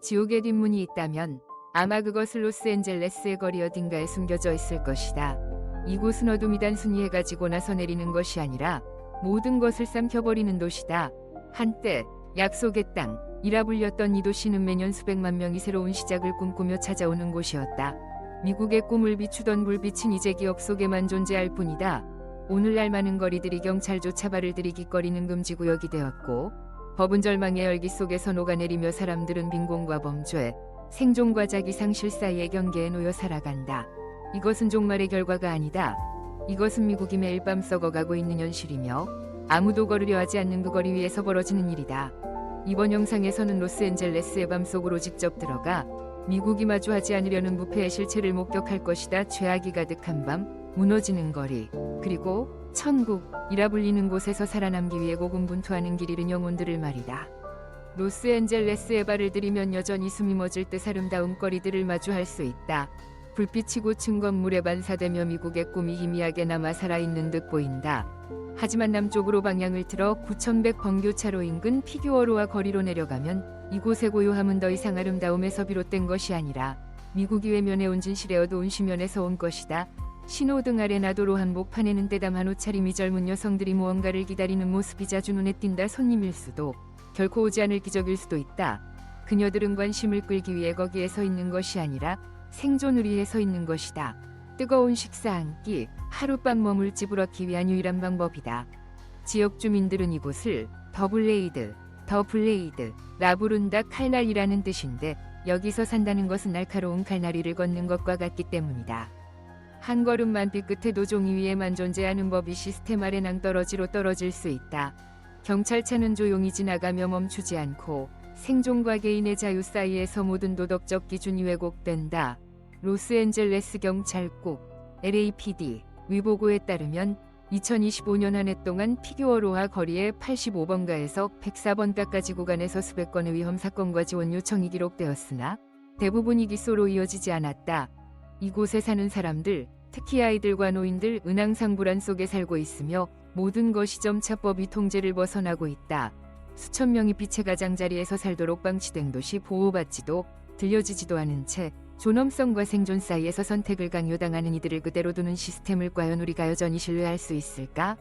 지옥의 뒷문이 있다면 아마 그것은 로스앤젤레스의 거리 어딘가에 숨겨져 있을 것이다. 이곳은 어둠이 단순히 해가 지고 나서 내리는 것이 아니라 모든 것을 삼켜버리는 도시다. 한때 약속의 땅이라 불렸던 이 도시는 매년 수백만 명이 새로운 시작을 꿈꾸며 찾아오는 곳이었다. 미국의 꿈을 비추던 불빛은 이제 기억 속에만 존재할 뿐이다. 오늘날 많은 거리들이 경찰조차 발을 들이깃거리는 금지구역이 되었고 법은 절망의 열기 속에서 녹아내리며 사람들은 빈곤과 범죄, 생존과 자기상 실사이의 경계에 놓여 살아간다. 이것은 종말의 결과가 아니다. 이것은 미국이 매일 밤 썩어가고 있는 현실이며 아무도 걸으려 하지 않는 그 거리 위에서 벌어지는 일이다. 이번 영상에서는 로스앤젤레스의 밤 속으로 직접 들어가 미국이 마주하지 않으려는 부패의 실체를 목격할 것이다. 죄악이 가득한 밤, 무너지는 거리, 그리고 천국이라 불리는 곳에서 살아남기 위해 고군분투하는 길 잃은 영혼들을 말이다. 로스앤젤레스에 발을 들이면 여전히 숨이 멎을 듯 아름다운 거리들을 마주할 수 있다. 불빛이 고층 건물에 반사되며 미국의 꿈이 희미하게 남아 살아있는 듯 보인다. 하지만 남쪽으로 방향을 틀어 9100 번교차로 인근 피규어로와 거리로 내려가면 이곳의 고요함은 더 이상 아름다움에서 비롯된 것이 아니라 미국이 외면해 온 진실의 어두운 시면에서 온 것이다. 신호등 아래 나도로 한복판에는 떼담한 옷차림이 젊은 여성들이 무언가를 기다리는 모습이 자주 눈에 띈다. 손님일 수도 결코 오지 않을 기적일 수도 있다. 그녀들은 관심을 끌기 위해 거기에 서 있는 것이 아니라 생존을 위해 서 있는 것이다. 뜨거운 식사 한 끼, 하룻밤 머물 집을 얻기 위한 유일한 방법이다. 지역 주민들은 이곳을 더 블레이드라 부른다. 칼날이라는 뜻인데 여기서 산다는 것은 날카로운 칼날이를 걷는 것과 같기 때문이다. 한 걸음만 삐끗해도 종이 위에만 존재하는 법이 시스템 아래 낭떠러지로 떨어질 수 있다. 경찰차는 조용히 지나가며 멈추지 않고 생존과 개인의 자유 사이에서 모든 도덕적 기준이 왜곡된다. 로스앤젤레스 경찰국 LAPD 위보고에 따르면 2025년 한 해 동안 피규어로하 거리의 85번가에서 104번가까지 구간에서 수백 건의 위험 사건과 지원 요청이 기록되었으나 대부분이 기소로 이어지지 않았다. 이곳에 사는 사람들, 특히 아이들과 노인들 은항상 불안 속에 살고 있으며 모든 것이 점차 법이 통제를 벗어나고 있다. 수천 명이 빛의 가장자리에서 살도록 방치된 도시, 보호받지도 들려지지도 않은 채 존엄성과 생존 사이에서 선택을 강요당하는 이들을 그대로 두는 시스템을 과연 우리가 여전히 신뢰할 수 있을까?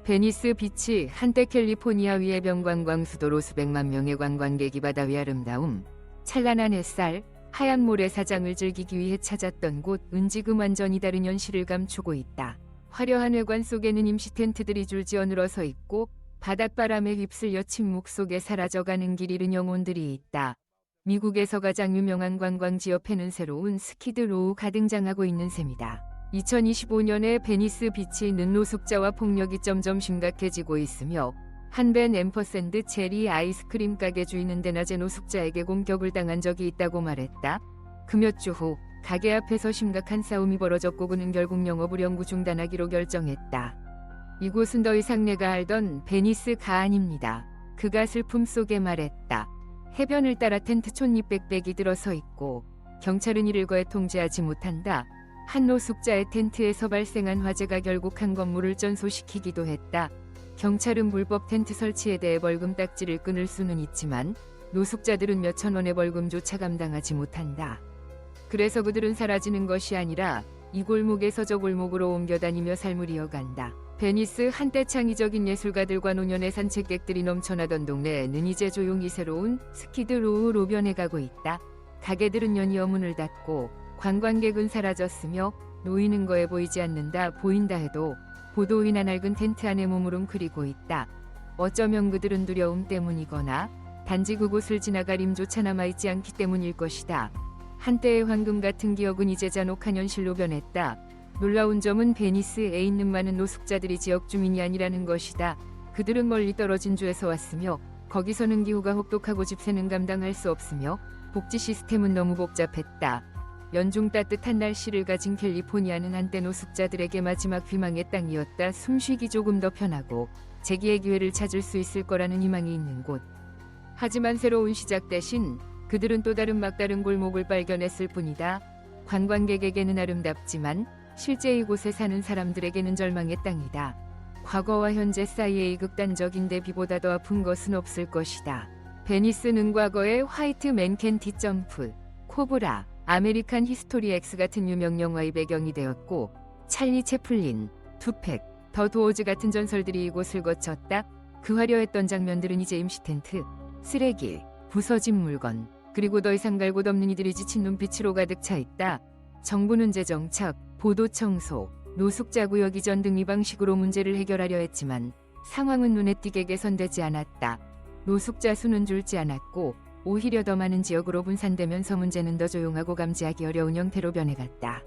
베니스 비치, 한때 캘리포니아 위의 병관광 수도로 수백만 명의 관광객이 바다 위 아름다움, 찬란한 햇살, 하얀 모래사장을 즐기기 위해 찾았던 곳은 지금 완전히 다른 현실을 감추고 있다. 화려한 외관 속에는 임시 텐트들이 줄지어 늘어서 있고 바닷바람에 휩쓸려 침묵 속에 사라져가는 길 잃은 영혼들이 있다. 미국에서 가장 유명한 관광지역에는 새로운 스키드로우가 등장하고 있는 셈이다. 2025년에 베니스 비치는 노숙자와 폭력이 점점 심각해지고 있으며 한 벤 앰퍼샌드 체리 아이스크림 가게 주인은 대낮에 노숙자에게 공격을 당한 적이 있다고 말했다. 그 몇 주 후 가게 앞에서 심각한 싸움이 벌어졌고 그는 결국 영업을 영구 중단하기로 결정했다. 이곳은 더 이상 내가 알던 베니스가 아닙니다. 그가 슬픔 속에 말했다. 해변을 따라 텐트 촌잎 빽빽이 들어서 있고 경찰은 이를 거에 통제하지 못한다. 한 노숙자의 텐트에서 발생한 화재가 결국 한 건물을 전소시키기도 했다. 경찰은 불법 텐트 설치에 대해 벌금 딱지를 끊을 수는 있지만 노숙자들은 몇천 원의 벌금조차 감당하지 못한다. 그래서 그들은 사라지는 것이 아니라 이 골목에서 저 골목으로 옮겨다니며 삶을 이어간다. 베니스 한때 창의적인 예술가들과 노년의 산책객들이 넘쳐나던 동네에는 이제 조용히 새로운 스키드로우로 변해가고 있다. 가게들은 연이어 문을 닫고 관광객은 사라졌으며 놓이는 거에 보이지 않는다. 보인다 해도 보도이나 낡은 텐트 안에 머무름크리고 있다. 어쩌면 그들은 두려움 때문이거나 단지 그곳을 지나갈 힘조차 남아있지 않기 때문일 것이다. 한때의 황금 같은 기억은 이제 잔혹한 현실로 변했다. 놀라운 점은 베니스에 있는 많은 노숙자들이 지역 주민이 아니라는 것이다. 그들은 멀리 떨어진 주에서 왔으며 거기서는 기후가 혹독하고 집세는 감당할 수 없으며 복지 시스템은 너무 복잡했다. 연중 따뜻한 날씨를 가진 캘리포니아는 한때 노숙자들에게 마지막 희망의 땅이었다. 숨쉬기 조금 더 편하고 재기의 기회를 찾을 수 있을 거라는 희망이 있는 곳. 하지만 새로운 시작 대신 그들은 또 다른 막다른 골목을 발견했을 뿐이다. 관광객에게는 아름답지만 실제 이곳에 사는 사람들에게는 절망의 땅이다. 과거와 현재 사이의 이 극단적인 대비보다 더 아픈 것은 없을 것이다. 베니스는 과거에 화이트 맨켄티 점프, 코브라, 아메리칸 히스토리 X 같은 유명 영화의 배경이 되었고 찰리 채플린, 투팩, 더 도어즈 같은 전설들이 이곳을 거쳤다. 그 화려했던 장면들은 이제 임시 텐트, 쓰레기, 부서진 물건, 그리고 더 이상 갈 곳 없는 이들이 지친 눈빛으로 가득 차 있다. 정부는 재정착, 보도 청소, 노숙자 구역 이전 등 이 방식으로 문제를 해결하려 했지만 상황은 눈에 띄게 개선되지 않았다. 노숙자 수는 줄지 않았고 오히려 더 많은 지역으로 분산되면서 문제는 더 조용하고 감지하기 어려운 형태로 변해갔다.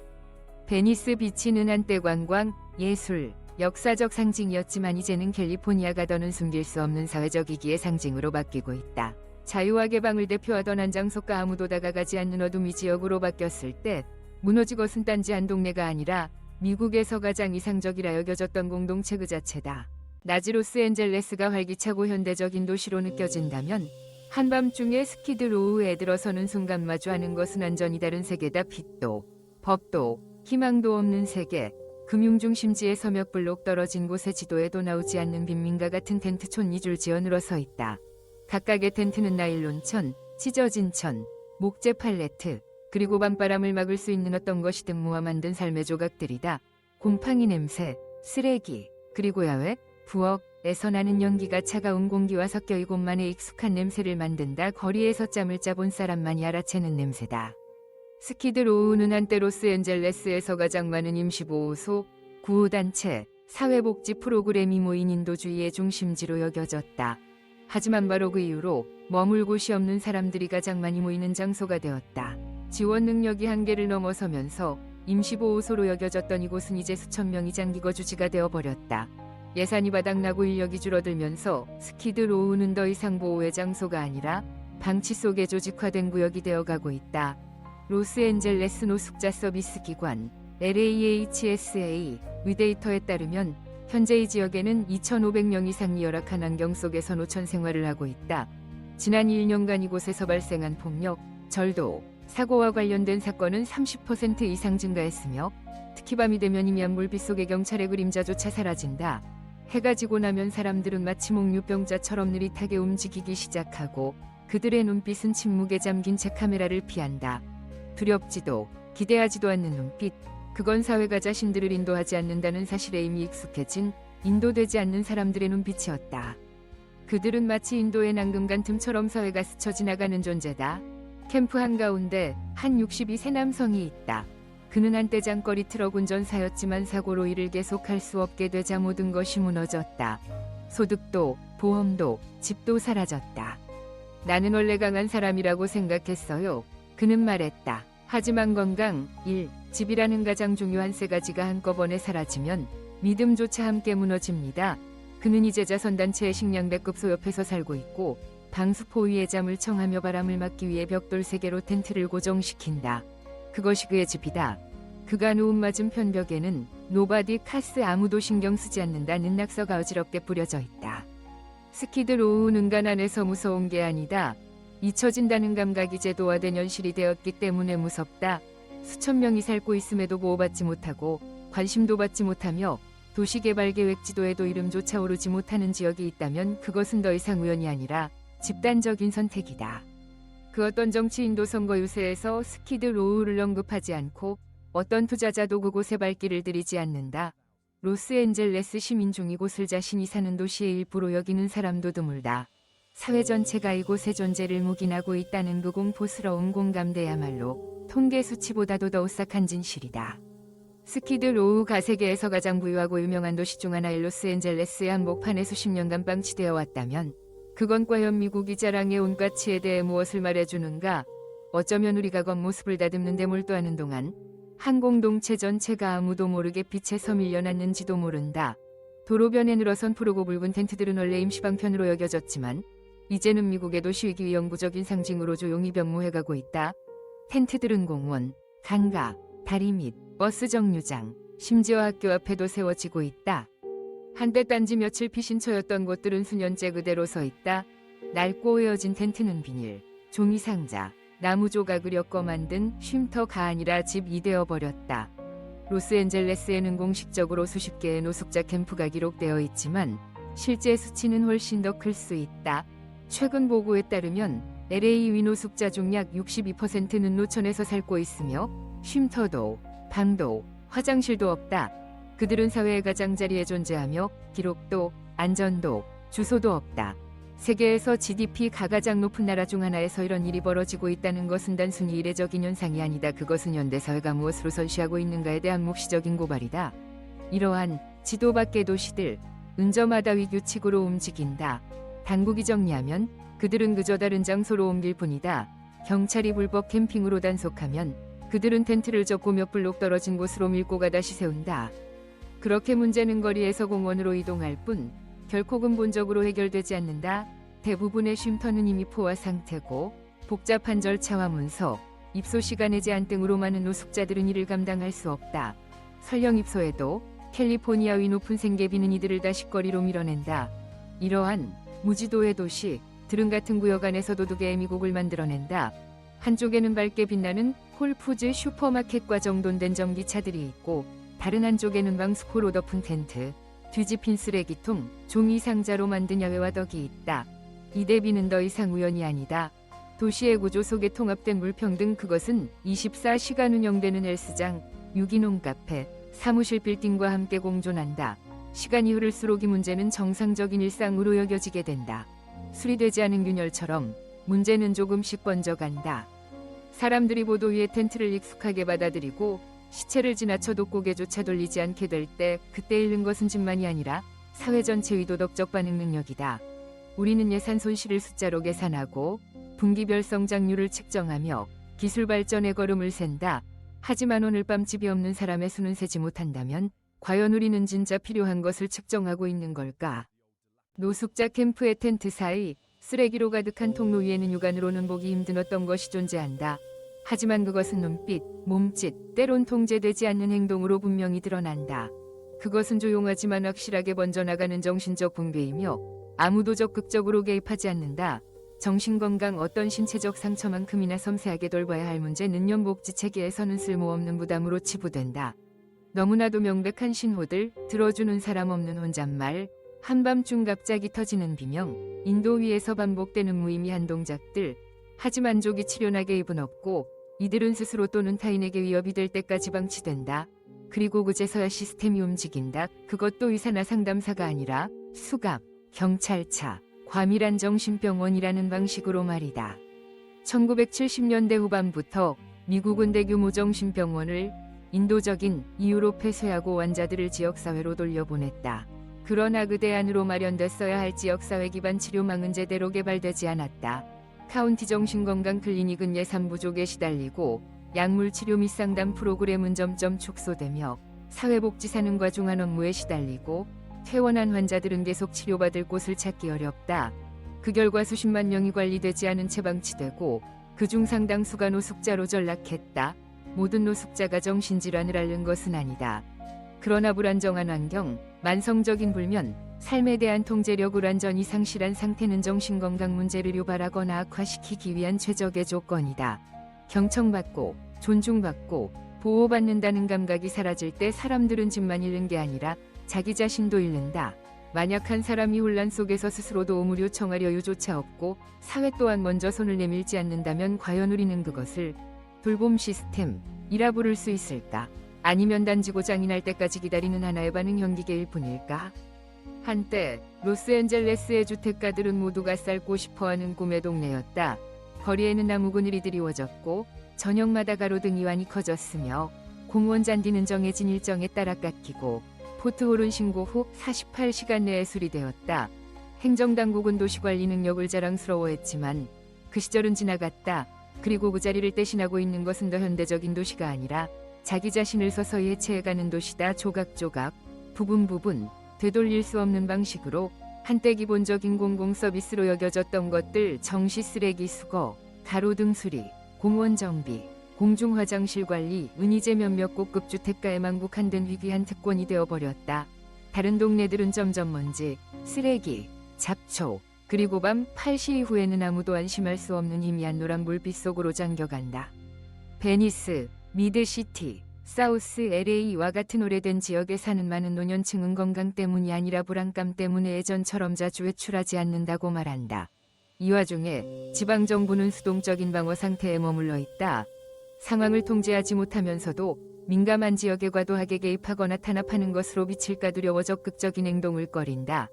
베니스 비치는 한때 관광, 예술, 역사적 상징이었지만 이제는 캘리포니아가 더는 숨길 수 없는 사회적 위기의 상징으로 바뀌고 있다. 자유와 개방을 대표하던 한 장소가 아무도 다가가지 않는 어둠이 지역으로 바뀌었을 때 무너지고은 단지 한 동네가 아니라 미국에서 가장 이상적이라 여겨졌던 공동체 그 자체다. 낮이 로스앤젤레스가 활기차고 현대적인 도시로 느껴진다면 한밤중에 스키드로우에 들어서는 순간 마주하는 것은 완전히 다른 세계다. 빛도, 법도, 희망도 없는 세계. 금융중심지에 서몇 블록 떨어진 곳에 지도에도 나오지 않는 빈민가 같은 텐트촌이 줄지어 늘어서 있다. 각각의 텐트는 나일론천, 찢어진 천, 목재 팔레트, 그리고 밤바람을 막을 수 있는 어떤 것이든 모아 만든 삶의 조각들이다. 곰팡이 냄새, 쓰레기, 그리고 야외, 부엌에서 나는 연기가 차가운 공기와 섞여 이곳만의 익숙한 냄새를 만든다. 거리에서 짬을 짜본 사람만이 알아채는 냄새다. 스키드로우는 한때 로스앤젤레스에서 가장 많은 임시보호소, 구호단체, 사회복지 프로그램이 모인 인도주의의 중심지로 여겨졌다. 하지만 바로 그 이후로 머물 곳이 없는 사람들이 가장 많이 모이는 장소가 되었다. 지원 능력이 한계를 넘어서면서 임시보호소로 여겨졌던 이곳은 이제 수천 명이 장기거주지가 되어버렸다. 예산이 바닥나고 인력이 줄어들면서 스키드로우는 더 이상 보호의 장소가 아니라 방치 속에 조직화된 구역이 되어가고 있다. 로스앤젤레스 노숙자 서비스 기관 LAHSA 위데이터에 따르면 현재 이 지역에는 2,500명 이상이 열악한 환경 속에서 노천 생활을 하고 있다. 지난 1년간 이곳에서 발생한 폭력, 절도, 사고와 관련된 사건은 30% 이상 증가했으며 특히 밤이 되면 희미한 물빛 속의 경찰의 그림자조차 사라진다. 해가 지고 나면 사람들은 마치 목류병자처럼 느릿하게 움직이기 시작하고 그들의 눈빛은 침묵에 잠긴 채 카메라를 피한다. 두렵지도 기대하지도 않는 눈빛, 그건 사회가 자신들을 인도하지 않는다는 사실에 이미 익숙해진 인도되지 않는 사람들의 눈빛이었다. 그들은 마치 인도의 낭금간 틈처럼 사회가 스쳐 지나가는 존재다. 캠프 한가운데 한 62세 남성이 있다. 그는 한때 장거리 트럭 운전사였지만 사고로 일을 계속할 수 없게 되자 모든 것이 무너졌다. 소득도, 보험도, 집도 사라졌다. 나는 원래 강한 사람이라고 생각했어요. 그는 말했다. 하지만 건강, 일, 집이라는 가장 중요한 세 가지가 한꺼번에 사라지면 믿음조차 함께 무너집니다. 그는 이제 자선단체의 식량배급소 옆에서 살고 있고 방수포 위에 잠을 청하며 바람을 막기 위해 벽돌 3개로 텐트를 고정시킨다. 그것이 그의 집이다. 그가 누운 맞은편 벽에는 노바디 카스 아무도 신경 쓰지 않는다는 낙서가 어지럽게 뿌려져 있다. 스키드로우는 가난해서 무서운 게 아니다. 잊혀진다는 감각이 제도화된 현실이 되었기 때문에 무섭다. 수천 명이 살고 있음에도 보호받지 못하고 관심도 받지 못하며 도시개발계획 지도에도 이름조차 오르지 못하는 지역이 있다면 그것은 더 이상 우연이 아니라 집단적인 선택이다. 그 어떤 정치인도 선거 유세에서 스키드로우를 언급하지 않고 어떤 투자자도 그곳에 발길을 들이지 않는다. 로스앤젤레스 시민 중 이곳을 자신이 사는 도시의 일부로 여기는 사람도 드물다. 사회 전체가 이곳의 존재를 묵인하고 있다는 그 공포스러운 공감대야말로 통계 수치보다도 더 오싹한 진실이다. 스키드로우가 세계에서 가장 부유하고 유명한 도시 중 하나인 로스앤젤레스의 한복판에 수십 년간 방치되어 왔다면 그건 과연 미국이 자랑해온 가치에 대해 무엇을 말해주는가? 어쩌면 우리가 겉모습을 다듬는 데 몰두하는 동안 한 공동체 전체가 아무도 모르게 빛에서 밀려났는지도 모른다. 도로변에 늘어선 푸르고 붉은 텐트들은 원래 임시방편으로 여겨졌지만 이제는 미국의 도시위기 영구적인 상징으로 조용히 변모해가고 있다. 텐트들은 공원, 강가, 다리 및 버스 정류장, 심지어 학교 앞에도 세워지고 있다. 한때 딴지 며칠 피신처였던 곳들은 수년째 그대로 서 있다. 낡고 헤어진 텐트는 비닐, 종이 상자, 나무 조각을 엮어 만든 쉼터가 아니라 집이 되어버렸다. 로스앤젤레스에는 공식적으로 수십 개의 노숙자 캠프가 기록되어 있지만 실제 수치는 훨씬 더 클 수 있다. 최근 보고에 따르면 LA 위노숙자 중 약 62%는 노천에서 살고 있으며 쉼터도, 방도, 화장실도 없다. 그들은 사회의 가장자리에 존재하며 기록도, 안전도, 주소도 없다. 세계에서 GDP가 가장 높은 나라 중 하나에서 이런 일이 벌어지고 있다는 것은 단순히 이례적인 현상이 아니다. 그것은 현대사회가 무엇으로 설치하고 있는가에 대한 묵시적인 고발이다. 이러한 지도 밖의 도시들, 은저마다 위규칙으로 움직인다. 당국이 정리하면 그들은 그저 다른 장소로 옮길 뿐이다. 경찰이 불법 캠핑으로 단속하면 그들은 텐트를 젓고 몇 블록 떨어진 곳으로 밀고 가다 세운다. 그렇게 문제는 거리에서 공원으로 이동할 뿐 결코 근본적으로 해결되지 않는다. 대부분의 쉼터는 이미 포화 상태고 복잡한 절차와 문서, 입소 시간의 제한 등으로 많은 노숙자들은 이를 감당할 수 없다. 설령 입소해도 캘리포니아 위 높은 생계비는 이들을 다시거리로 밀어낸다. 이러한 무지도의 도시, 드릉 같은 구역 안에서 도둑의 미국을 만들어낸다. 한쪽에는 밝게 빛나는 홀푸즈 슈퍼마켓과 정돈된 전기차들이 있고 다른 한쪽에는 방수포로 덮은 텐트, 뒤집힌 쓰레기통, 종이 상자로 만든 야외와 덕이 있다. 이 대비는 더 이상 우연이 아니다. 도시의 구조 속에 통합된 물평등, 그것은 24시간 운영되는 헬스장, 유기농 카페, 사무실 빌딩과 함께 공존한다. 시간이 흐를수록 이 문제는 정상적인 일상으로 여겨지게 된다. 수리되지 않은 균열처럼 문제는 조금씩 번져간다. 사람들이 보도 위에 텐트를 익숙하게 받아들이고 시체를 지나쳐도 고개조차 돌리지 않게 될 때 그때 잃는 것은 집만이 아니라 사회 전체의 도덕적 반응 능력이다. 우리는 예산 손실을 숫자로 계산하고 분기별 성장률을 측정하며 기술 발전의 걸음을 센다. 하지만 오늘 밤 집이 없는 사람의 수는 세지 못한다면 과연 우리는 진짜 필요한 것을 측정하고 있는 걸까? 노숙자 캠프의 텐트 사이 쓰레기로 가득한 통로 위에는 육안으로는 보기 힘든 어떤 것이 존재한다. 하지만 그것은 눈빛, 몸짓, 때론 통제되지 않는 행동으로 분명히 드러난다. 그것은 조용하지만 확실하게 번져나가는 정신적 붕괴이며 아무도 적극적으로 개입하지 않는다. 정신건강, 어떤 신체적 상처만큼이나 섬세하게 돌봐야 할 문제, 는연복지 체계에서는 쓸모없는 부담으로 치부된다. 너무나도 명백한 신호들, 들어주는 사람 없는 혼잣말, 한밤중 갑자기 터지는 비명, 인도 위에서 반복되는 무의미한 동작들. 하지만 조기 치료나 개입은 없고 이들은 스스로 또는 타인에게 위협이 될 때까지 방치된다. 그리고 그제서야 시스템이 움직인다. 그것도 의사나 상담사가 아니라 수갑, 경찰차, 과밀한 정신병원이라는 방식으로 말이다. 1970년대 후반부터 미국은 대규모 정신병원을 인도적인 이유로 폐쇄하고 환자들을 지역사회로 돌려보냈다. 그러나 그 대안으로 마련됐어야 할 지역사회 기반 치료망은 제대로 개발되지 않았다. 카운티 정신건강 클리닉은 예산 부족에 시달리고 약물 치료 및 상담 프로그램은 점점 축소되며 사회복지사능과 중한 업무에 시달리고 퇴원한 환자들은 계속 치료받을 곳을 찾기 어렵다. 그 결과 수십만 명이 관리되지 않은 채 방치되고 그중 상당수가 노숙자로 전락했다. 모든 노숙자가 정신질환을 앓는 것은 아니다. 그러나 불안정한 환경, 만성적인 불면, 삶에 대한 통제력을 완전히 상실한 상태는 정신건강 문제를 유발하거나 악화시키기 위한 최적의 조건이다. 경청받고 존중받고 보호받는다는 감각이 사라질 때 사람들은 집만 잃는 게 아니라 자기 자신도 잃는다. 만약 한 사람이 혼란 속에서 스스로 도움을 요청하려 여유조차 없고 사회 또한 먼저 손을 내밀지 않는다면 과연 우리는 그것을 돌봄 시스템이라 부를 수 있을까? 아니면 단지 고장이 날 때까지 기다리는 하나의 반응 현기계일 뿐일까? 한때 로스앤젤레스의 주택가들은 모두가 살고 싶어하는 꿈의 동네였다. 거리에는 나무 그늘이 드리워졌고 저녁마다 가로등 이완이 커졌으며 공원 잔디는 정해진 일정에 따라 깎이고 포트홀은 신고 후 48시간 내에 수리되었다. 행정당국은 도시관리 능력을 자랑스러워했지만 그 시절은 지나갔다. 그리고 그 자리를 대신하고 있는 것은 더 현대적인 도시가 아니라 자기 자신을 서서히 해체해가는 도시다. 조각조각, 부분 되돌릴 수 없는 방식으로 한때 기본적인 공공서비스로 여겨졌던 것들, 정시 쓰레기 수거, 가로등 수리, 공원 정비, 공중화장실 관리, 은이제 몇몇 고급 주택가에 망국한된 희귀한 특권이 되어버렸다. 다른 동네들은 점점 먼지, 쓰레기, 잡초, 그리고 밤 8시 이후에는 아무도 안심할 수 없는 희미한 노란 불빛 속으로 잠겨간다. 베니스, 미드시티, 사우스 LA와 같은 오래된 지역에 사는 많은 노년층은 건강 때문이 아니라 불안감 때문에 예전처럼 자주 외출하지 않는다고 말한다. 이 와중에 지방정부는 수동적인 방어 상태에 머물러 있다. 상황을 통제하지 못하면서도 민감한 지역에 과도하게 개입하거나 탄압하는 것으로 비칠까 두려워 적극적인 행동을 꺼린다.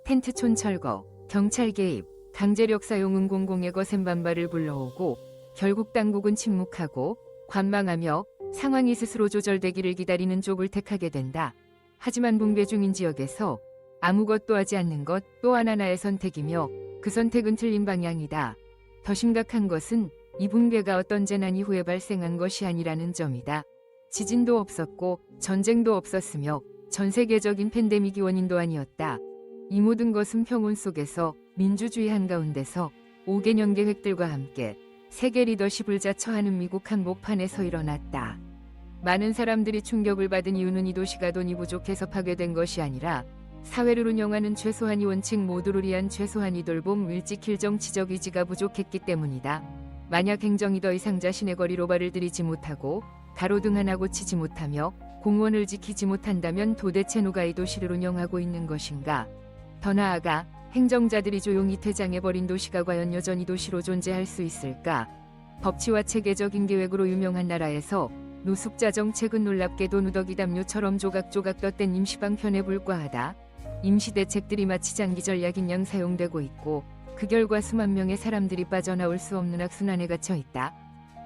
텐트촌 철거, 경찰 개입, 강제력 사용은 공공의 거센 반발을 불러오고 결국 당국은 침묵하고 관망하며 상황이 스스로 조절되기를 기다리는 쪽을 택하게 된다. 하지만 붕괴 중인 지역에서 아무것도 하지 않는 것 또한 하나의 선택이며 그 선택은 틀린 방향이다. 더 심각한 것은 이 붕괴가 어떤 재난 이후에 발생한 것이 아니라는 점이다. 지진도 없었고 전쟁도 없었으며 전 세계적인 팬데믹이 원인도 아니었다. 이 모든 것은 평온 속에서 민주주의 한가운데서 5개년 계획들과 함께 세계 리더십을 자처하는 미국 한복판에서 일어났다. 많은 사람들이 충격을 받은 이유는 이 도시가 돈이 부족해서 파괴된 것이 아니라 사회를 운영하는 최소한의 원칙 모두를 위한 최소한의 돌봄 일지킬 정치적 의지가 부족했기 때문이다. 만약 행정이 더 이상 자신의 거리로 발을 들이지 못하고 가로등 하나 고치지 못하며 공원을 지키지 못한다면 도대체 누가 이 도시를 운영하고 있는 것인가? 더 나아가 행정자들이 조용히 퇴장해버린 도시가 과연 여전히 도시로 존재할 수 있을까? 법치와 체계적인 계획으로 유명한 나라에서 노숙자 정책은 놀랍게도 누더기 담요처럼 조각조각 떴던 임시방편에 불과하다. 임시대책들이 마치 장기 전략인 양 사용되고 있고 그 결과 수만 명의 사람들이 빠져나올 수 없는 악순환에 갇혀 있다.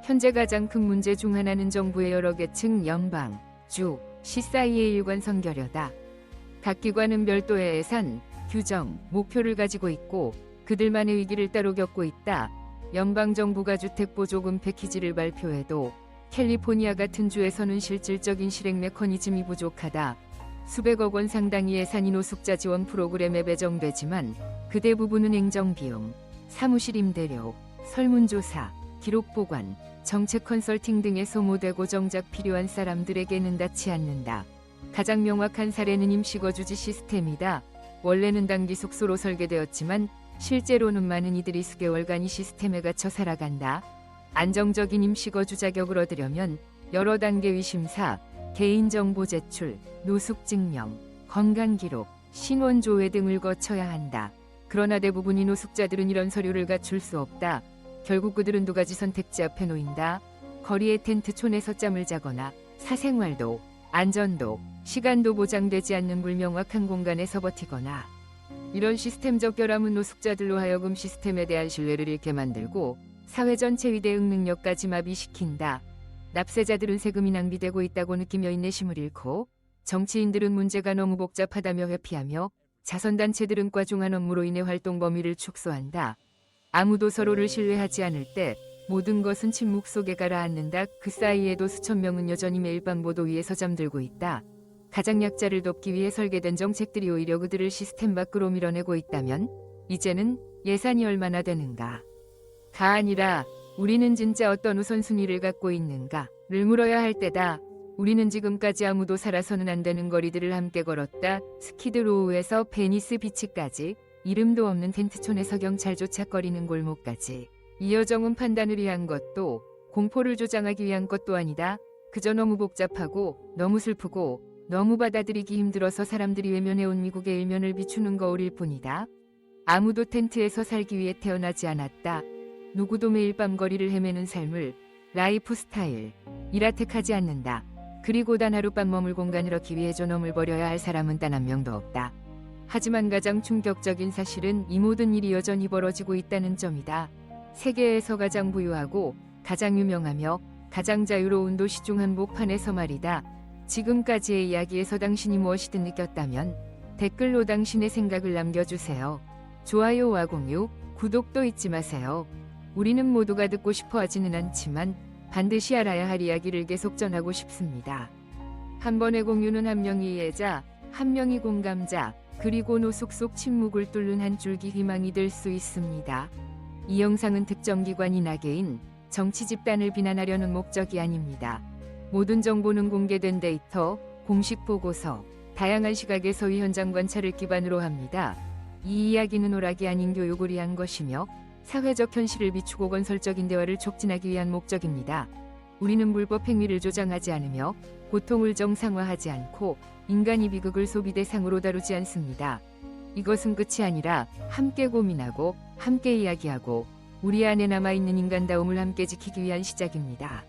현재 가장 큰 문제 중 하나는 정부의 여러 계층, 연방, 주, 시 사이의 일관성 결여다. 각 기관은 별도의 예산, 규정, 목표를 가지고 있고 그들만의 위기를 따로 겪고 있다. 연방정부가 주택보조금 패키지를 발표해도 캘리포니아 같은 주에서는 실질적인 실행 메커니즘이 부족하다. 수백억 원 상당의 예산이 노숙자 지원 프로그램에 배정되지만 그 대부분은 행정비용, 사무실 임대료, 설문조사, 기록보관, 정책 컨설팅 등에 소모되고 정작 필요한 사람들에게는 닿지 않는다. 가장 명확한 사례는 임시거주지 시스템이다. 원래는 단기 숙소로 설계되었지만 실제로는 많은 이들이 수개월간 이 시스템에 갇혀 살아간다. 안정적인 임시거주 자격을 얻으려면 여러 단계의 심사, 개인정보 제출, 노숙증명, 건강기록, 신원조회 등을 거쳐야 한다. 그러나 대부분의 노숙자들은 이런 서류를 갖출 수 없다. 결국 그들은 두 가지 선택지 앞에 놓인다. 거리의 텐트촌에서 잠을 자거나 사생활도, 안전도, 시간도 보장되지 않는 불명확한 공간에서 버티거나. 이런 시스템적 결함은 노숙자들로 하여금 시스템에 대한 신뢰를 잃게 만들고 사회 전체의 대응 능력까지 마비시킨다. 납세자들은 세금이 낭비되고 있다고 느끼며 인내심을 잃고 정치인들은 문제가 너무 복잡하다며 회피하며 자선단체들은 과중한 업무로 인해 활동 범위를 축소한다. 아무도 서로를 신뢰하지 않을 때 모든 것은 침묵 속에 가라앉는다. 그 사이에도 수천 명은 여전히 매일 밤 보도 위에서 잠들고 있다. 가장 약자를 돕기 위해 설계된 정책들이 오히려 그들을 시스템 밖으로 밀어내고 있다면 이제는 예산이 얼마나 되는가? 가 아니라 우리는 진짜 어떤 우선순위를 갖고 있는가를 물어야 할 때다. 우리는 지금까지 아무도 살아서는 안 되는 거리들을 함께 걸었다. 스키드로우에서 베니스 비치까지, 이름도 없는 텐트촌에서 경찰조차 꺼리는 골목까지. 이 여정은 판단을 위한 것도 공포를 조장하기 위한 것도 아니다. 그저 너무 복잡하고 너무 슬프고 너무 받아들이기 힘들어서 사람들이 외면해온 미국의 일면을 비추는 거울일 뿐이다. 아무도 텐트에서 살기 위해 태어나지 않았다. 누구도 매일 밤 거리를 헤매는 삶을 라이프 스타일, 이라 택하지 않는다. 그리고 단 하룻밤 머물 공간을 얻기 위해 존엄을 버려야 할 사람은 단 한 명도 없다. 하지만 가장 충격적인 사실은 이 모든 일이 여전히 벌어지고 있다는 점이다. 세계에서 가장 부유하고 가장 유명하며 가장 자유로운 도시 중 한복판에서 말이다. 지금까지의 이야기에서 당신이 무엇이든 느꼈다면 댓글로 당신의 생각을 남겨주세요. 좋아요와 공유, 구독도 잊지 마세요. 우리는 모두가 듣고 싶어 하지는 않지만 반드시 알아야 할 이야기를 계속 전하고 싶습니다. 한 번의 공유는 한 명의 이해자, 한 명의 공감자, 그리고 노숙 속 침묵을 뚫는 한 줄기 희망이 될 수 있습니다. 이 영상은 특정 기관이나 개인, 정치 집단을 비난하려는 목적이 아닙니다. 모든 정보는 공개된 데이터, 공식 보고서, 다양한 시각에서의 현장 관찰을 기반으로 합니다. 이 이야기는 오락이 아닌 교육을 위한 것이며 사회적 현실을 비추고 건설적인 대화를 촉진하기 위한 목적입니다. 우리는 불법 행위를 조장하지 않으며 고통을 정상화하지 않고 인간이 비극을 소비 대상으로 다루지 않습니다. 이것은 끝이 아니라 함께 고민하고 함께 이야기하고 우리 안에 남아있는 인간다움을 함께 지키기 위한 시작입니다.